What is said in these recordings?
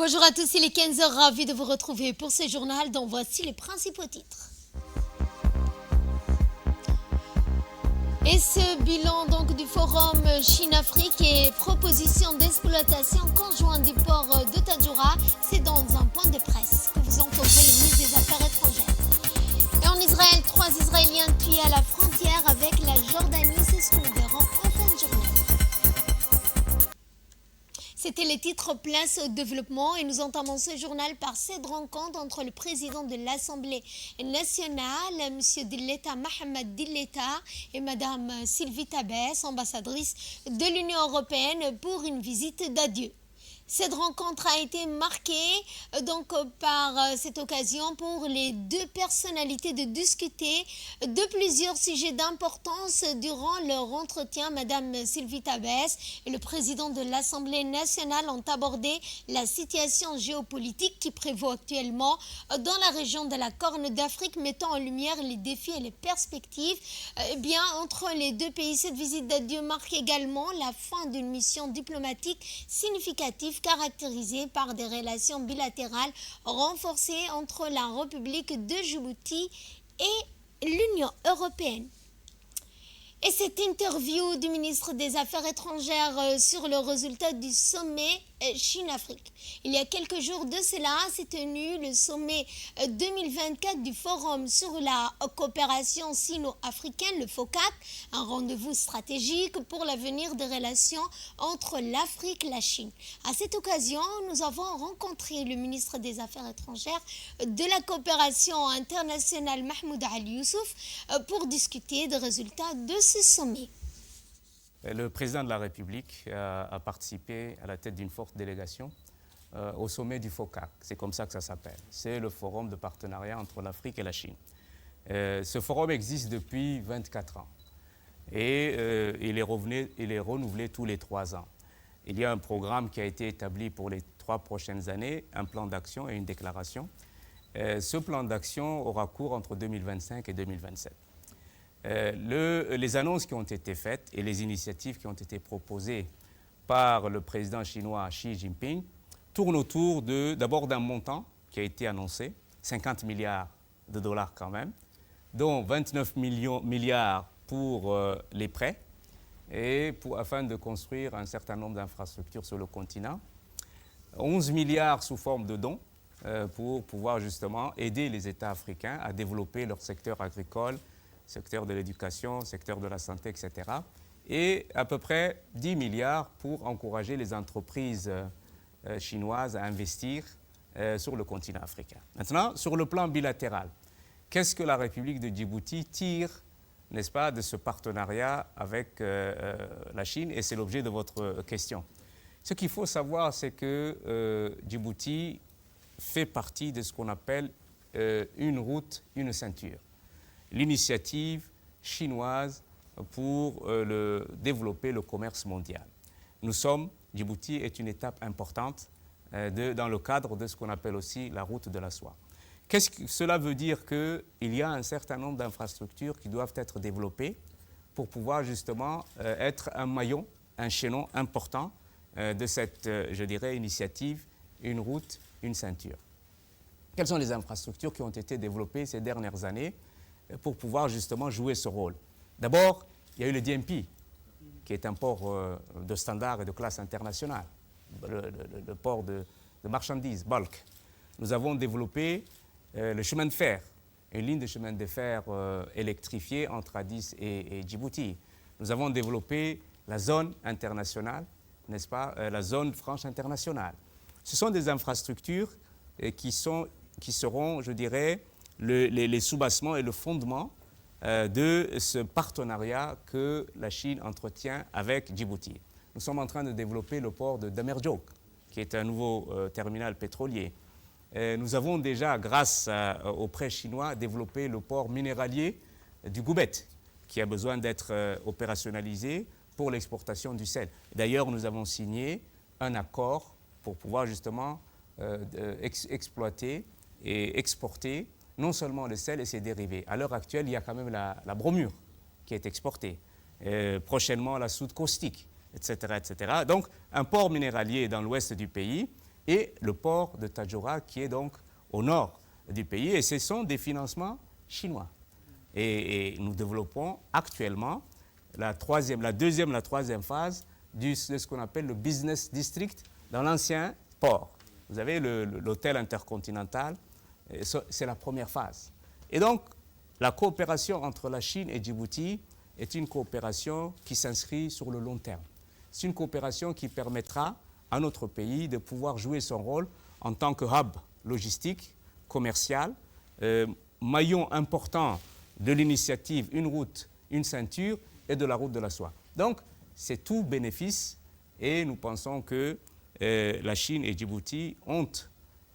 Bonjour à tous, il est 15 h, ravi de vous retrouver pour ce journal dont voici les principaux titres. Et ce bilan donc du forum Chine-Afrique et proposition d'exploitation conjointe du port de Tadjoura, c'est dans un point de presse que vous entendrez le ministre des Affaires étrangères. Et en Israël, 3 Israéliens tués à la frontière avec la Jordanie, c'est ce que nous verrons en fin de journée. C'était les titres place au développement et nous entamons ce journal par cette rencontre entre le président de l'Assemblée nationale, M. Dilleta Mohamed Dilleta, et Mme Sylvie Tabès, ambassadrice de l'Union européenne pour une visite d'adieu. Cette rencontre a été marquée donc par cette occasion pour les deux personnalités de discuter de plusieurs sujets d'importance durant leur entretien. Madame Sylvie Tabès et le président de l'Assemblée nationale ont abordé la situation géopolitique qui prévaut actuellement dans la région de la Corne d'Afrique, mettant en lumière les défis et les perspectives entre les deux pays. Cette visite d'adieu marque également la fin d'une mission diplomatique significative caractérisée par des relations bilatérales renforcées entre la République de Djibouti et l'Union européenne. Et cette interview du ministre des Affaires étrangères sur le résultat du sommet Chine-Afrique. Il y a quelques jours de cela s'est tenu le sommet 2024 du Forum sur la coopération sino-africaine, le FOCAC, un rendez-vous stratégique pour l'avenir des relations entre l'Afrique et la Chine. À cette occasion, nous avons rencontré le ministre des Affaires étrangères de la coopération internationale, Mahmoud Ali Youssouf, pour discuter des résultats de ce sommet. Le président de la République a participé à la tête d'une forte délégation au sommet du FOCAC. C'est comme ça que ça s'appelle. C'est le forum de partenariat entre l'Afrique et la Chine. Ce forum existe depuis 24 ans et il est renouvelé tous les 3 ans. Il y a un programme qui a été établi pour les 3 prochaines années, un plan d'action et une déclaration. Ce plan d'action aura cours entre 2025 et 2027. Les annonces qui ont été faites et les initiatives qui ont été proposées par le président chinois Xi Jinping tournent autour d'abord d'un montant qui a été annoncé, 50 milliards de dollars quand même, dont 29 milliards pour les prêts et afin de construire un certain nombre d'infrastructures sur le continent, 11 milliards sous forme de dons pour pouvoir justement aider les États africains à développer leur secteur agricole, secteur de l'éducation, secteur de la santé, etc. Et à peu près 10 milliards pour encourager les entreprises chinoises à investir sur le continent africain. Maintenant, sur le plan bilatéral, qu'est-ce que la République de Djibouti tire, n'est-ce pas, de ce partenariat avec la Chine? Et c'est l'objet de votre question. Ce qu'il faut savoir, c'est que Djibouti fait partie de ce qu'on appelle une route, une ceinture. L'initiative chinoise pour développer le commerce mondial. Djibouti est une étape importante dans le cadre de ce qu'on appelle aussi la route de la soie. Qu'est-ce que cela veut dire? Qu'il y a un certain nombre d'infrastructures qui doivent être développées pour pouvoir justement être un maillon, un chaînon important de cette, je dirais, initiative, une route, une ceinture. Quelles sont les infrastructures qui ont été développées ces dernières années pour pouvoir justement jouer ce rôle? D'abord, il y a eu le DMP, qui est un port de standard et de classe internationale, le port de marchandises, bulk. Nous avons développé le chemin de fer, une ligne de chemin de fer électrifiée entre Addis et Djibouti. Nous avons développé la zone internationale, n'est-ce pas, la zone franche internationale. Ce sont des infrastructures qui seront, je dirais, les soubassements et le fondement de ce partenariat que la Chine entretient avec Djibouti. Nous sommes en train de développer le port de Damerjok, qui est un nouveau terminal pétrolier. Nous avons déjà, grâce aux prêts chinois, développé le port minéralier du Goubet, qui a besoin d'être opérationnalisé pour l'exportation du sel. D'ailleurs, nous avons signé un accord pour pouvoir justement exploiter et exporter non seulement le sel et ses dérivés. À l'heure actuelle, il y a quand même la bromure qui est exportée. Prochainement, la soude caustique, etc., etc. Donc, un port minéralier dans l'ouest du pays et le port de Tadjoura qui est donc au nord du pays. Et ce sont des financements chinois. Et nous développons actuellement la deuxième, la troisième phase de ce qu'on appelle le Business District dans l'ancien port. Vous avez l'hôtel intercontinental, c'est la première phase. Et donc, la coopération entre la Chine et Djibouti est une coopération qui s'inscrit sur le long terme. C'est une coopération qui permettra à notre pays de pouvoir jouer son rôle en tant que hub logistique, commercial, maillon important de l'initiative Une route, une ceinture et de la route de la soie. Donc, c'est tout bénéfice et nous pensons que la Chine et Djibouti ont,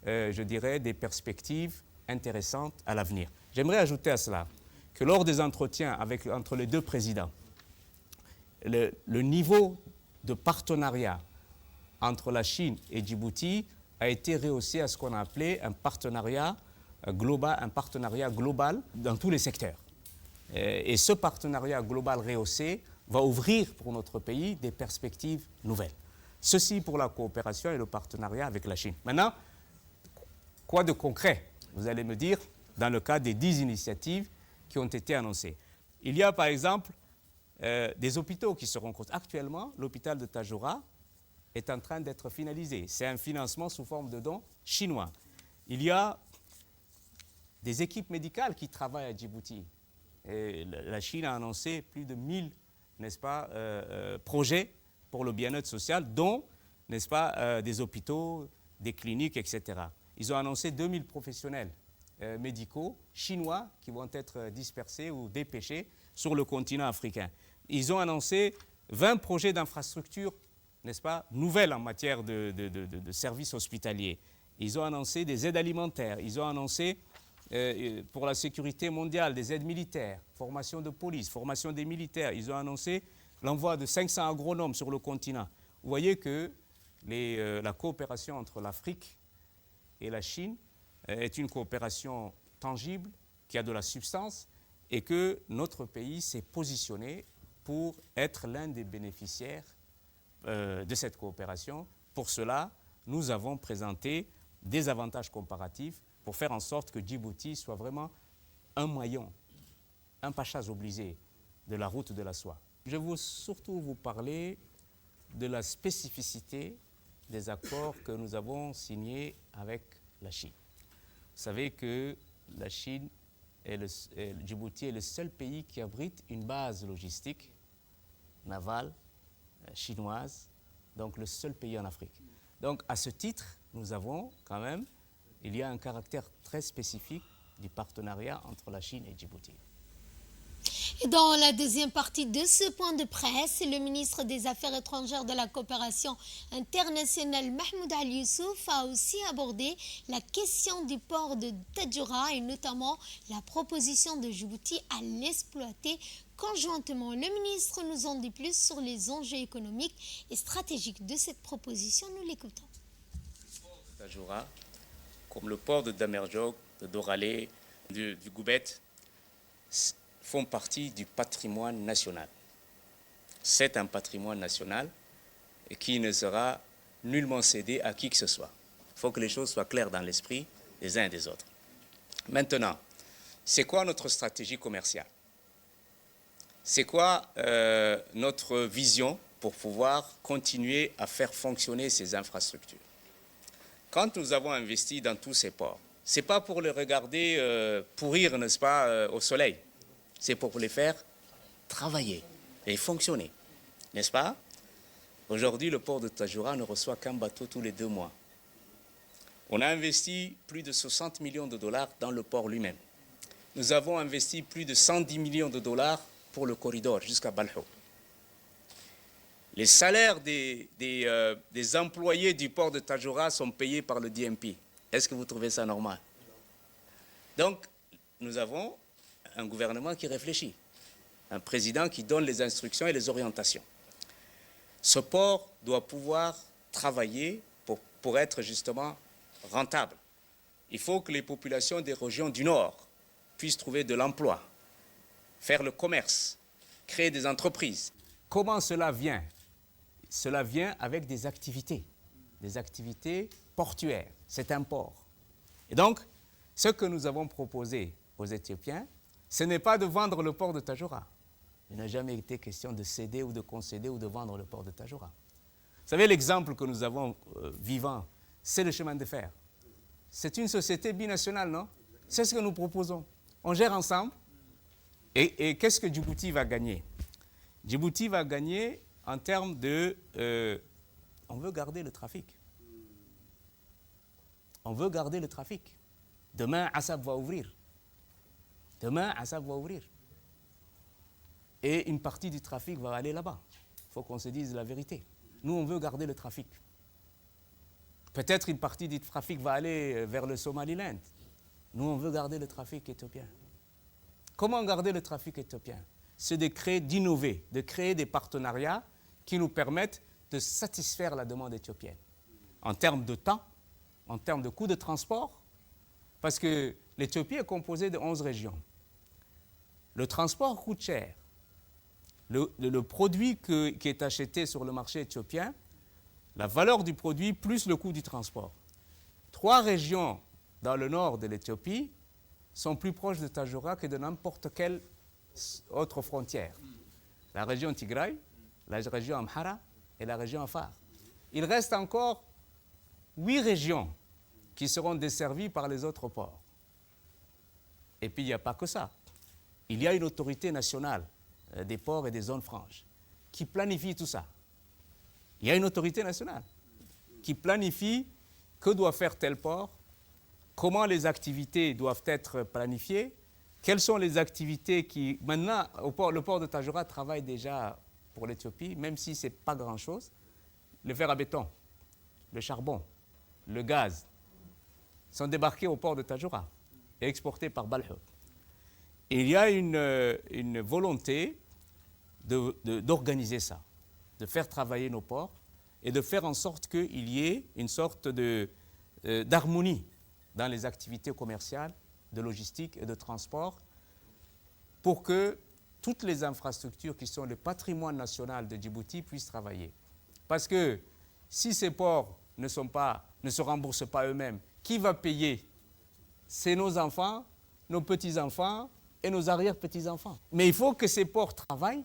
je dirais, des perspectives intéressantes à l'avenir. J'aimerais ajouter à cela que lors des entretiens entre les deux présidents, le niveau de partenariat entre la Chine et Djibouti a été rehaussé à ce qu'on a appelé un partenariat global dans tous les secteurs. Et ce partenariat global rehaussé va ouvrir pour notre pays des perspectives nouvelles. Ceci pour la coopération et le partenariat avec la Chine. Maintenant, quoi de concret, vous allez me dire, dans le cadre des 10 initiatives qui ont été annoncées. Il y a par exemple des hôpitaux qui seront construits. Actuellement, l'hôpital de Tadjoura est en train d'être finalisé. C'est un financement sous forme de dons chinois. Il y a des équipes médicales qui travaillent à Djibouti. Et la Chine a annoncé plus de 1000, n'est-ce pas, projets pour le bien-être social, dont, n'est-ce pas, des hôpitaux, des cliniques, etc. Ils ont annoncé 2000 professionnels médicaux chinois qui vont être dispersés ou dépêchés sur le continent africain. Ils ont annoncé 20 projets d'infrastructures, n'est-ce pas, nouvelles en matière de services hospitaliers. Ils ont annoncé des aides alimentaires. Ils ont annoncé pour la sécurité mondiale des aides militaires, formation de police, formation des militaires. Ils ont annoncé l'envoi de 500 agronomes sur le continent. Vous voyez que la coopération entre l'Afrique et la Chine est une coopération tangible, qui a de la substance, et que notre pays s'est positionné pour être l'un des bénéficiaires de cette coopération. Pour cela, nous avons présenté des avantages comparatifs pour faire en sorte que Djibouti soit vraiment un maillon, un pachas obligé de la route de la soie. Je veux surtout vous parler de la spécificité des accords que nous avons signés avec la Chine. Vous savez que la Chine et Djibouti est le seul pays qui abrite une base logistique navale chinoise, donc le seul pays en Afrique. Donc à ce titre, nous avons quand même, il y a un caractère très spécifique du partenariat entre la Chine et Djibouti. Et dans la deuxième partie de ce point de presse, le ministre des Affaires étrangères de la coopération internationale, Mahmoud Ali Youssouf, a aussi abordé la question du port de Tadjoura et notamment la proposition de Djibouti à l'exploiter conjointement. Le ministre nous en dit plus sur les enjeux économiques et stratégiques de cette proposition. Nous l'écoutons. Le port de Tadjoura, comme le port de Damerjog, de Doralé, du Goubet, font partie du patrimoine national. C'est un patrimoine national qui ne sera nullement cédé à qui que ce soit. Il faut que les choses soient claires dans l'esprit des uns et des autres. Maintenant, c'est quoi notre stratégie commerciale? C'est quoi notre vision pour pouvoir continuer à faire fonctionner ces infrastructures? Quand nous avons investi dans tous ces ports, ce n'est pas pour les regarder pourrir, n'est-ce pas, au soleil. C'est pour les faire travailler et fonctionner, n'est-ce pas? Aujourd'hui, le port de Tadjoura ne reçoit qu'un bateau tous les 2 mois. On a investi plus de 60 millions de dollars dans le port lui-même. Nous avons investi plus de 110 millions de dollars pour le corridor jusqu'à Balho. Les salaires des employés du port de Tadjoura sont payés par le DMP. Est-ce que vous trouvez ça normal? Donc, nous avons un gouvernement qui réfléchit, un président qui donne les instructions et les orientations. Ce port doit pouvoir travailler pour être justement rentable. Il faut que les populations des régions du Nord puissent trouver de l'emploi, faire le commerce, créer des entreprises. Comment cela vient? Cela vient avec des activités portuaire, c'est un port. Et donc, ce que nous avons proposé aux Éthiopiens, ce n'est pas de vendre le port de Tadjoura. Il n'a jamais été question de céder ou de concéder ou de vendre le port de Tadjoura. Vous savez, l'exemple que nous avons vivant, c'est le chemin de fer. C'est une société binationale, non? C'est ce que nous proposons. On gère ensemble. Et qu'est-ce que Djibouti va gagner? Djibouti va gagner en termes de... on veut garder le trafic. On veut garder le trafic. Demain, Assab va ouvrir. Demain, Assab va ouvrir. Et une partie du trafic va aller là-bas. Il faut qu'on se dise la vérité. Nous, on veut garder le trafic. Peut-être une partie du trafic va aller vers le Somaliland. Nous, on veut garder le trafic éthiopien. Comment garder le trafic éthiopien? C'est de créer, d'innover, de créer des partenariats qui nous permettent de satisfaire la demande éthiopienne. En termes de temps, en termes de coûts de transport, parce que l'Éthiopie est composée de 11 régions. Le transport coûte cher. Le produit qui est acheté sur le marché éthiopien, la valeur du produit plus le coût du transport. 3 régions dans le nord de l'Éthiopie sont plus proches de Tadjoura que de n'importe quelle autre frontière. La région Tigray, la région Amhara et la région Afar. Il reste encore 8 régions qui seront desservies par les autres ports. Et puis il n'y a pas que ça. Il y a une autorité nationale des ports et des zones franches qui planifie tout ça. Il y a une autorité nationale qui planifie que doit faire tel port, comment les activités doivent être planifiées, quelles sont les activités qui... Maintenant, le port de Tadjoura travaille déjà pour l'Éthiopie, même si ce n'est pas grand-chose. Le fer à béton, le charbon, le gaz sont débarqués au port de Tadjoura et exportés par Balhouk. Il y a une volonté d'organiser ça, de faire travailler nos ports et de faire en sorte qu'il y ait une sorte d'harmonie dans les activités commerciales, de logistique et de transport pour que toutes les infrastructures qui sont le patrimoine national de Djibouti puissent travailler. Parce que si ces ports ne se remboursent pas eux-mêmes, qui va payer? C'est nos enfants, nos petits-enfants et nos arrière-petits-enfants. Mais il faut que ces ports travaillent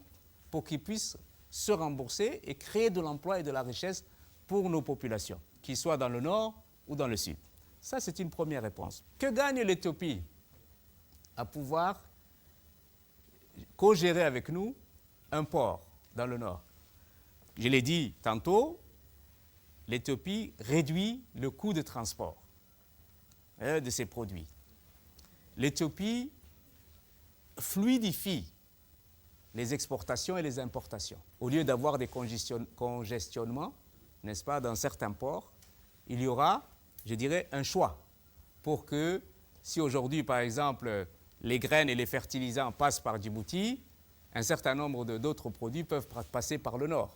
pour qu'ils puissent se rembourser et créer de l'emploi et de la richesse pour nos populations, qu'ils soient dans le nord ou dans le sud. Ça, c'est une première réponse. Que gagne l'Éthiopie à pouvoir co-gérer avec nous un port dans le nord? Je l'ai dit tantôt, l'Éthiopie réduit le coût de transport de ses produits. L'Éthiopie fluidifie les exportations et les importations. Au lieu d'avoir des congestionnements, n'est-ce pas, dans certains ports, il y aura, je dirais, un choix pour que, si aujourd'hui, par exemple, les graines et les fertilisants passent par Djibouti, un certain nombre d'autres produits peuvent passer par le nord.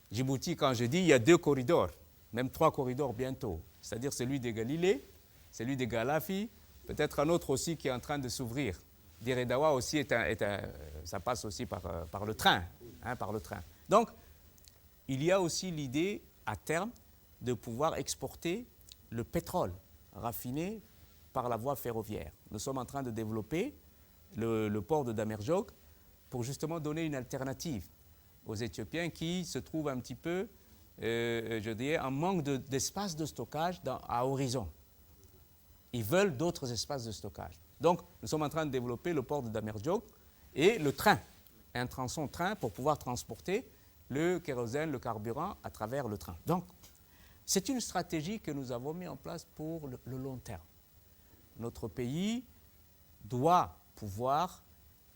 Djibouti, quand je dis, il y a 2 corridors, même 3 corridors bientôt, c'est-à-dire celui des Galilée, celui des Galafi, peut-être un autre aussi qui est en train de s'ouvrir. Diredawa aussi, ça passe aussi par le train, par le train. Donc, il y a aussi l'idée, à terme, de pouvoir exporter le pétrole raffiné par la voie ferroviaire. Nous sommes en train de développer le port de Damerjog pour justement donner une alternative aux Éthiopiens qui se trouvent un petit peu, je dirais, en manque d'espace de stockage à horizon. Ils veulent d'autres espaces de stockage. Donc, nous sommes en train de développer le port de Damerjog et le train, un tronçon train pour pouvoir transporter le kérosène, le carburant à travers le train. Donc, c'est une stratégie que nous avons mis en place pour le long terme. Notre pays doit pouvoir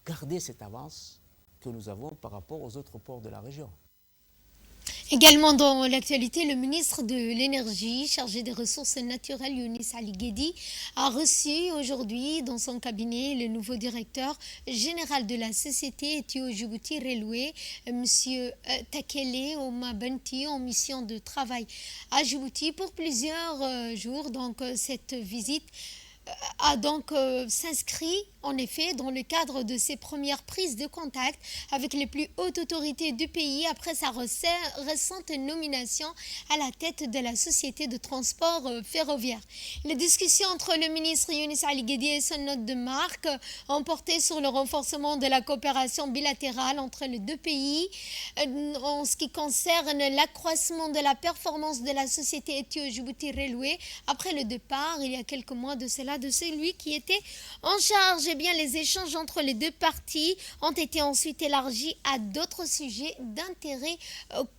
garder cette avance que nous avons par rapport aux autres ports de la région. Également dans l'actualité, le ministre de l'Énergie, chargé des ressources naturelles, Younis Ali Guedi, a reçu aujourd'hui dans son cabinet le nouveau directeur général de la société Ethio-Djibouti Railway, M. Takele Omabanti, en mission de travail à Djibouti pour plusieurs jours. Donc cette visite a donc s'inscrit en effet dans le cadre de ses premières prises de contact avec les plus hautes autorités du pays après sa récente nomination à la tête de la société de transport ferroviaire. Les discussions entre le ministre Younis Ali Guedi et son hôte de marque ont porté sur le renforcement de la coopération bilatérale entre les deux pays en ce qui concerne l'accroissement de la performance de la société Ethio-Djibouti Railway après le départ, il y a quelques mois de cela, de celui qui était en charge. Eh bien, les échanges entre les deux parties ont été ensuite élargis à d'autres sujets d'intérêt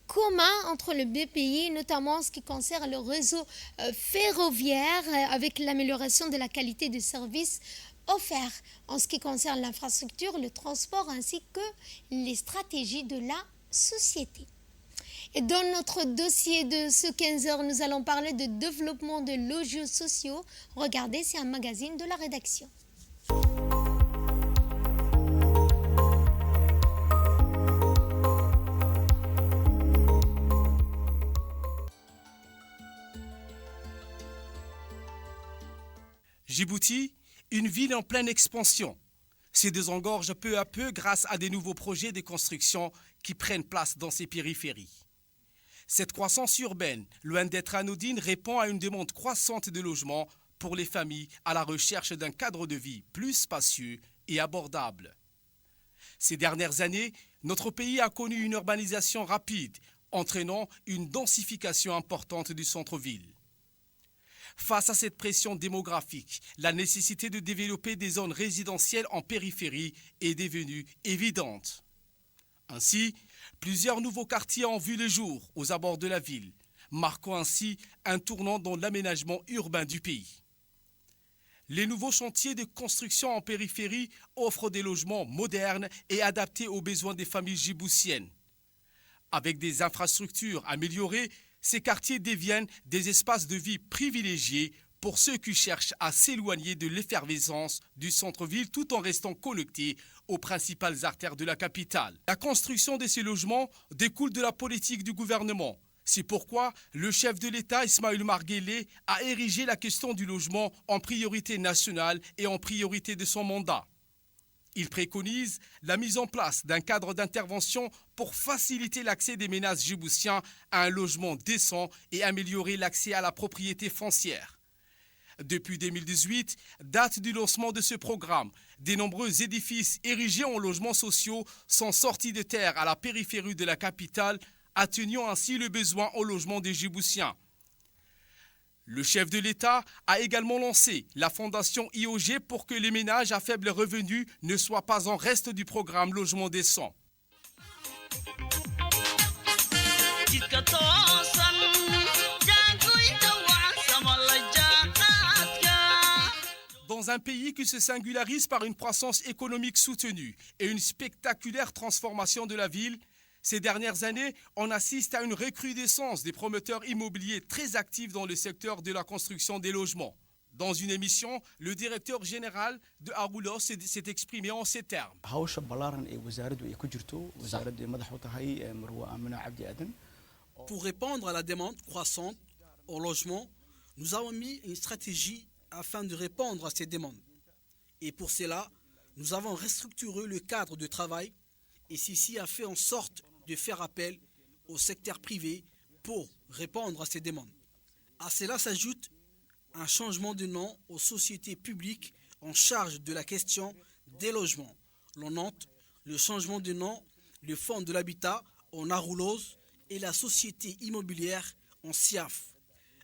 commun entre les deux pays, notamment en ce qui concerne le réseau ferroviaire avec l'amélioration de la qualité de service offert en ce qui concerne l'infrastructure, le transport ainsi que les stratégies de la société. Et dans notre dossier de ce 15h, nous allons parler de développement de logements sociaux. Regardez, c'est un magazine de la rédaction. Djibouti, une ville en pleine expansion, se désengorge peu à peu grâce à des nouveaux projets de construction qui prennent place dans ses périphéries. Cette croissance urbaine, loin d'être anodine, répond à une demande croissante de logements pour les familles à la recherche d'un cadre de vie plus spacieux et abordable. Ces dernières années, notre pays a connu une urbanisation rapide, entraînant une densification importante du centre-ville. Face à cette pression démographique, la nécessité de développer des zones résidentielles en périphérie est devenue évidente. Ainsi, plusieurs nouveaux quartiers ont vu le jour aux abords de la ville, marquant ainsi un tournant dans l'aménagement urbain du pays. Les nouveaux chantiers de construction en périphérie offrent des logements modernes et adaptés aux besoins des familles djiboutiennes. Avec des infrastructures améliorées, ces quartiers deviennent des espaces de vie privilégiés pour ceux qui cherchent à s'éloigner de l'effervescence du centre-ville tout en restant connectés aux principales artères de la capitale. La construction de ces logements découle de la politique du gouvernement. C'est pourquoi le chef de l'État, Ismaël Omar Guelleh, a érigé la question du logement en priorité nationale et en priorité de son mandat. Il préconise la mise en place d'un cadre d'intervention pour faciliter l'accès des ménages djiboutiens à un logement décent et améliorer l'accès à la propriété foncière. Depuis 2018, date du lancement de ce programme, de nombreux édifices érigés en logements sociaux sont sortis de terre à la périphérie de la capitale, atténuant ainsi le besoin au logement des Djiboutiens. Le chef de l'État a également lancé la fondation IOG pour que les ménages à faible revenu ne soient pas en reste du programme Logement décent. Dans un pays qui se singularise par une croissance économique soutenue et une spectaculaire transformation de la ville, ces dernières années, on assiste à une recrudescence des promoteurs immobiliers très actifs dans le secteur de la construction des logements. Dans une émission, le directeur général de Aroulos s'est exprimé en ces termes. Pour répondre à la demande croissante au logement, nous avons mis une stratégie afin de répondre à ces demandes. Et pour cela, nous avons restructuré le cadre de travail et ceci a fait en sorte de faire appel au secteur privé pour répondre à ces demandes. À cela s'ajoute un changement de nom aux sociétés publiques en charge de la question des logements. L'on note le changement de nom, le Fonds de l'habitat en Aroulos et la société immobilière en SIAF.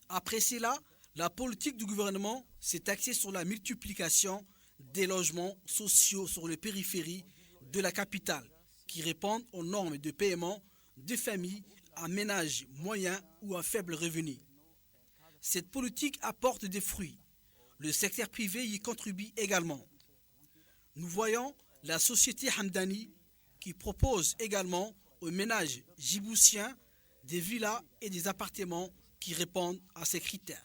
Après cela, la politique du gouvernement s'est axée sur la multiplication des logements sociaux sur les périphéries de la capitale qui répondent aux normes de paiement des familles à ménages moyens ou à faible revenu. Cette politique apporte des fruits. Le secteur privé y contribue également. Nous voyons la société Hamdani qui propose également aux ménages djiboutiens des villas et des appartements qui répondent à ces critères.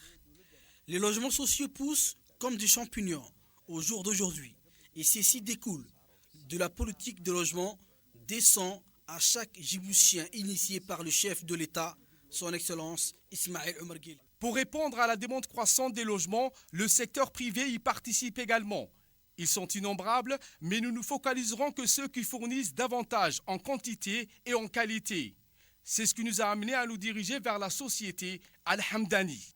Les logements sociaux poussent comme des champignons au jour d'aujourd'hui et ceci découle de la politique de logement décent à chaque Djiboutien initié par le chef de l'État, son Excellence Ismaël Omar Guelleh. Pour répondre à la demande croissante des logements, le secteur privé y participe également. Ils sont innombrables, mais nous ne focaliserons que ceux qui fournissent davantage en quantité et en qualité. C'est ce qui nous a amenés à nous diriger vers la société Al-Hamdani.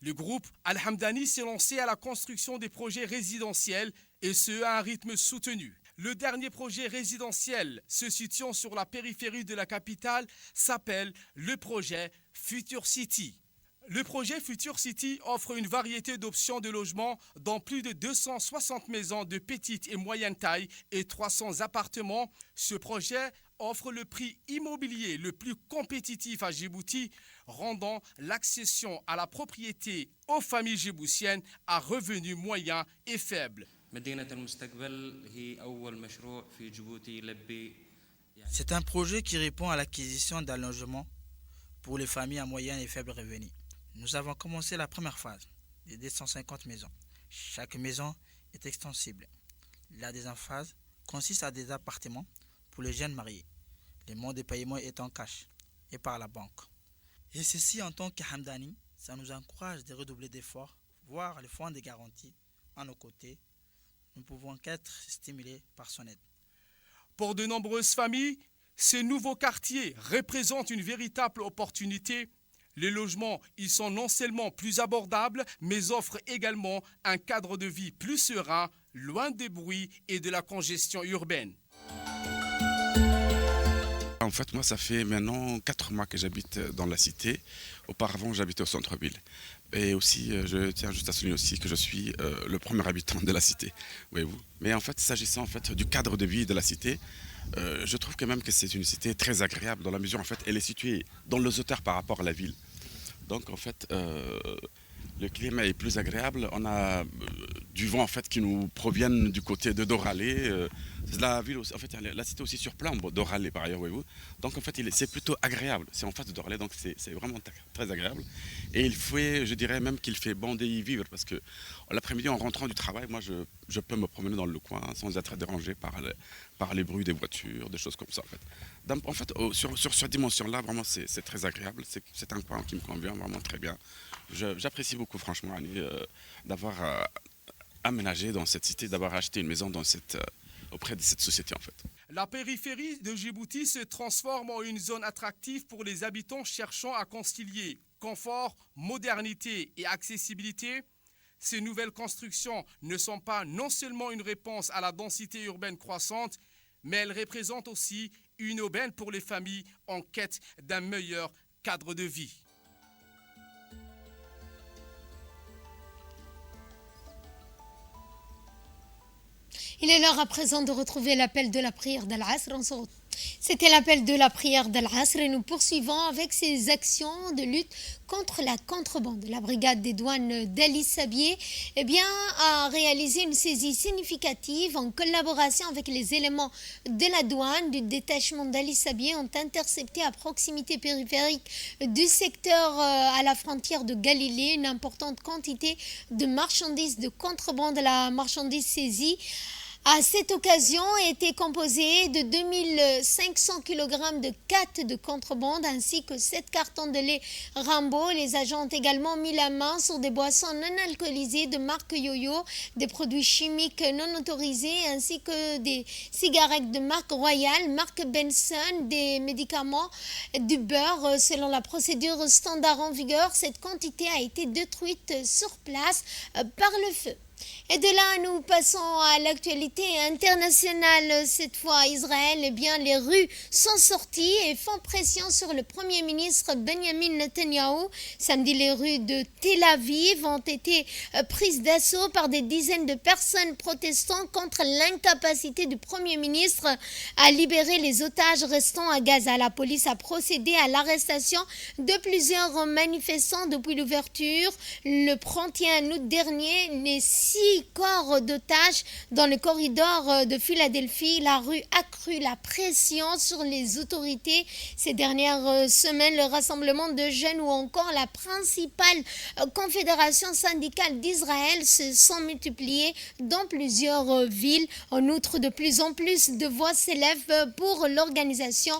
Le groupe Al-Hamdani s'est lancé à la construction des projets résidentiels et ce à un rythme soutenu. Le dernier projet résidentiel se situant sur la périphérie de la capitale s'appelle le projet Future City. Le projet Future City offre une variété d'options de logement dans plus de 260 maisons de petite et moyenne taille et 300 appartements. Ce projet offre le prix immobilier le plus compétitif à Djibouti, rendant l'accession à la propriété aux familles djiboutiennes à revenus moyens et faibles. C'est un projet qui répond à l'acquisition d'un logement pour les familles à moyen et faible revenu. Nous avons commencé la première phase de 250 maisons. Chaque maison est extensible. La deuxième phase consiste à des appartements pour les jeunes mariés. Le mode de paiement est en cash et par la banque. Et ceci, en tant qu'Hamdani, ça nous encourage de redoubler d'efforts, voire le fonds de garantie à nos côtés. Nous pouvons qu'être stimulés par son aide. Pour de nombreuses familles, ces nouveaux quartiers représentent une véritable opportunité. Les logements, ils sont non seulement plus abordables, mais offrent également un cadre de vie plus serein, loin des bruits et de la congestion urbaine. En fait, moi, ça fait maintenant 4 mois que j'habite dans la cité. Auparavant, j'habitais au centre-ville. Et aussi, je tiens juste à souligner aussi que je suis le premier habitant de la cité, voyez-vous. Mais en fait, s'agissant en fait, du cadre de vie de la cité, je trouve quand même que c'est une cité très agréable dans la mesure, en fait, elle est située dans les hauteurs par rapport à la ville. Donc, en fait, le climat est plus agréable. On a du vent, en fait, qui nous provient du côté de Doralé. La ville aussi, en fait, la cité aussi surplombe Doralé, par ailleurs, voyez-vous. Donc, en fait, c'est plutôt agréable. C'est en face de Doralé, donc c'est vraiment très agréable. Et il fait, je dirais même qu'il fait bon d'y vivre, parce que l'après-midi, en rentrant du travail, moi, je peux me promener dans le coin sans être dérangé par les bruits des voitures, des choses comme ça, en fait. Donc, en fait, sur cette dimension-là, vraiment, c'est très agréable. C'est un coin qui me convient vraiment très bien. J'apprécie beaucoup, franchement, Annie, d'avoir aménagé dans cette cité, d'avoir acheté une maison auprès de cette société, en fait. La périphérie de Djibouti se transforme en une zone attractive pour les habitants cherchant à concilier confort, modernité et accessibilité. Ces nouvelles constructions ne sont pas non seulement une réponse à la densité urbaine croissante, mais elles représentent aussi une aubaine pour les familles en quête d'un meilleur cadre de vie. Il est l'heure à présent de retrouver l'appel de la prière d'Al-Asr. C'était l'appel de la prière d'Al-Asr et nous poursuivons avec ces actions de lutte contre la contrebande. La brigade des douanes d'Ali Sabié a réalisé une saisie significative en collaboration avec les éléments de la douane du détachement d'Ali Sabié ont intercepté à proximité périphérique du secteur à la frontière de Galilée une importante quantité de marchandises de contrebande. La marchandise saisie à cette occasion était composée de 2500 kg de khat de contrebande ainsi que 7 cartons de lait Rambo. Les agents ont également mis la main sur des boissons non alcoolisées de marque Yo-Yo, des produits chimiques non autorisés ainsi que des cigarettes de marque Royal, marque Benson, des médicaments, du beurre. Selon la procédure standard en vigueur, cette quantité a été détruite sur place par le feu. Et de là, nous passons à l'actualité internationale. Cette fois, Israël, les rues sont sorties et font pression sur le Premier ministre Benjamin Netanyahou. Samedi, les rues de Tel Aviv ont été prises d'assaut par des dizaines de personnes protestant contre l'incapacité du Premier ministre à libérer les otages restants à Gaza. La police a procédé à l'arrestation de plusieurs manifestants depuis l'ouverture le 31 août dernier. Les 6 corps d'otages dans le corridor de Philadelphie. La rue accrut la pression sur les autorités. Ces dernières semaines, le rassemblement de jeunes ou encore la principale confédération syndicale d'Israël se sont multipliés dans plusieurs villes. En outre, de plus en plus de voix s'élèvent pour l'organisation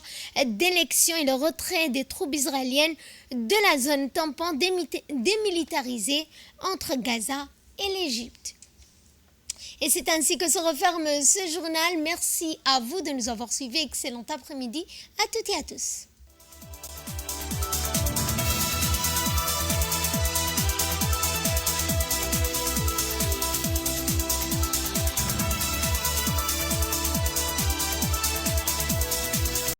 d'élections et le retrait des troupes israéliennes de la zone tampon démilitarisée entre Gaza et l'Égypte. Et c'est ainsi que se referme ce journal. Merci à vous de nous avoir suivis. Excellent après-midi à toutes et à tous.